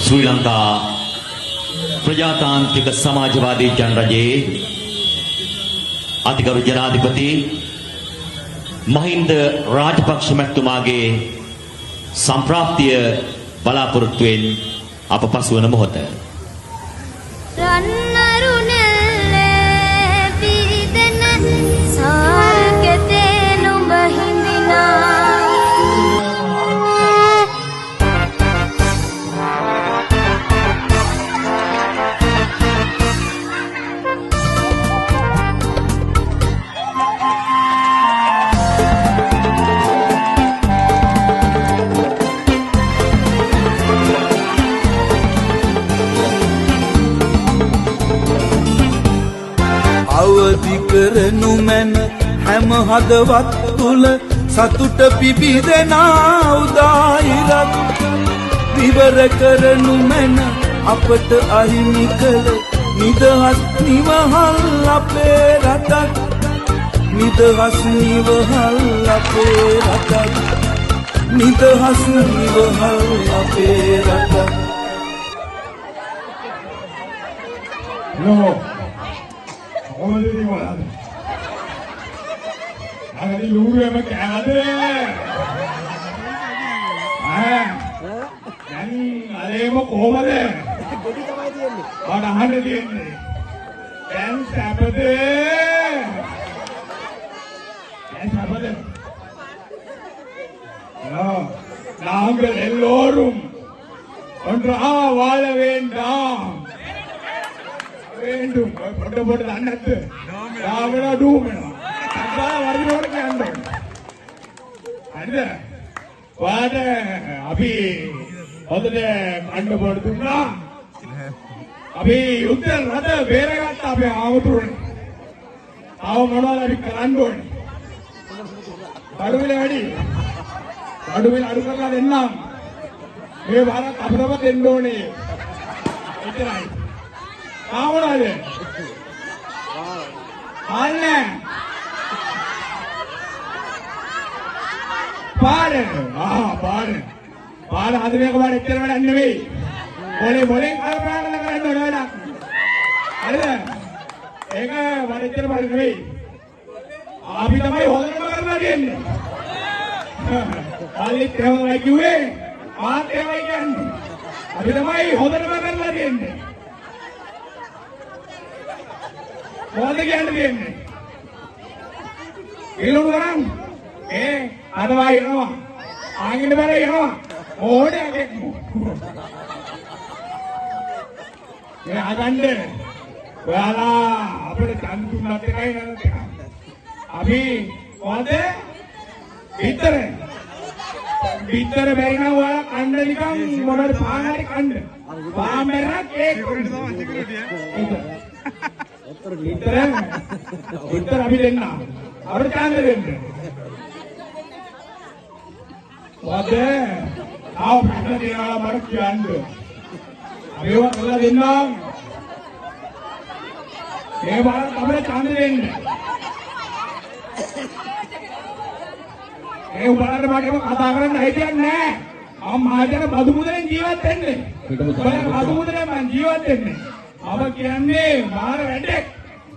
ශ්‍රී ලංකා ප්‍රජාතාන්ත්‍රික සමාජවාදී ජනරජයේ අතිගරු ජනාධිපති මහින්ද රාජපක්ෂ මැතිතුමාගේ සම්ප්‍රාප්තිය බලාපොරොත්තුවෙන් අප පසුවන මොහොත අවදි කරනු මැන හැම හදවත් තුල සතුට පිබිදෙන උදායිරක් විවර කරනු මැන අපට අහිමි කළ නිදහස් නිවහල් අපේ රටක් නිදහස් නිවහල් අපේ රටක් නිදහස් නිවහල් අපේ රටක් Olha ali, olha. Ali, Lula, mas cadê? Ali, mas como é? Olha, olha ali. Quem sabe de? Quem sabe de? Não, não, elorum. Onde a vale vendam. வேண்டும் போட்டு போட்டு அண்ணத்து ராவணா டூமேனா அப்பா வர்றோட கேண்டோ அண்ண வாட அபி ಅದನೆ ಕಂಡು ಬಡ್ದುನ್ನ ಅಭಿ ಯುದ್ಧ ರಥ ಬೇರೆ ಗಟ್ಟ ಅಭಿ ಆವತುರುಣಿ ತಾವು ಮಾಡೋದು ಅಭಿ ಕಾಣ್ಬೋಣಿ ಕಡುವಿನ ಅಡಿ ಕಡುವಿನ ಅಡುಕಲ್ಲ ಎನ್ನ ಏ ಭಾರತ ಅಭರವತ್ ಎಂಡೋಣಿ ಇತರಾಯಿ ಕಾವಣಾದೆ ಅಲ್ಲೇ පාරේ පාරේ පාර හදනක පාර එච්චර වැඩක් නෙවෙයි මොලේ කල්පනා කරලා කරන්න ඕන වැඩක් හරිද ඒක පාර එච්චර පාර නෙවෙයි අපි තමයි හොදනම කරලා දෙන්නේ කාලෙත් එහෙමයි කිව්වේ ආත් එහෙමයි කියන්නේ අපි තමයි හොදනම කරලා දෙන්නේ මොකද කියන්නේ ඊළඟ කරන් අරවා යනවා ආගෙන බර යනවා ඕඩේ ඒ අගන්නේ ඔයාලා අපේ චන්තුන්නත් එකයි නේද අපි මොකද විතර බැරි නම් ඔයාලා කන්න නිකන් මොනවද පාන් හරි කන්න පාන් මැරලා කේක් විතර අපි දෙන්න අපිට කන්න දෙන්න මොකද ආව පිට දෙනවා මට කියන්න මේවා කරලා දෙන්නම් මේ බාර අපිට ඡන්ද දෙන්න ඒ උඹලට මට කතා කරන්න හිතියක් නැහැ මම මහජන බදු මුදලෙන් ජීවත් වෙන්නේ බදු මුදලෙන් මම ජීවත් වෙන්නේ අප කියන්නේ බාර වැඩක්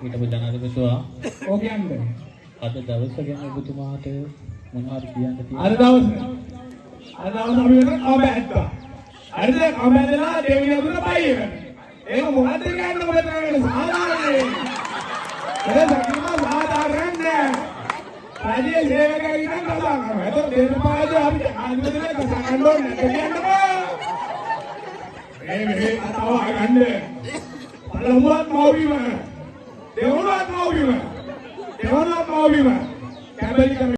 හිටපු ජනාධිපතිතුමා ඔය කියන්නේ අද දවස ගැන ඔබතුමාට මොනවද කියන්න තියෙන්නේ අද දවස් අපි වෙන කම්බැක්ක හරිද කම්බැක්කලා දෙවියන් දුන්න බයි එක ඒක මොකද කියන්නේ මොකද කරන්නේ සාධාරණයි ඒක දකින්න සාධාරණ නෑ රාජ්‍ය සේවකයන් ඉන්න කතා කරනවා ඒක දේශපාලන අපි ආන්දෝලනය කරන්න ඕනේ කියන්නවා මේ කතාව ගන්න පළමුවත් මෞබිම දෙවනුවත් මෞබිම කැබලි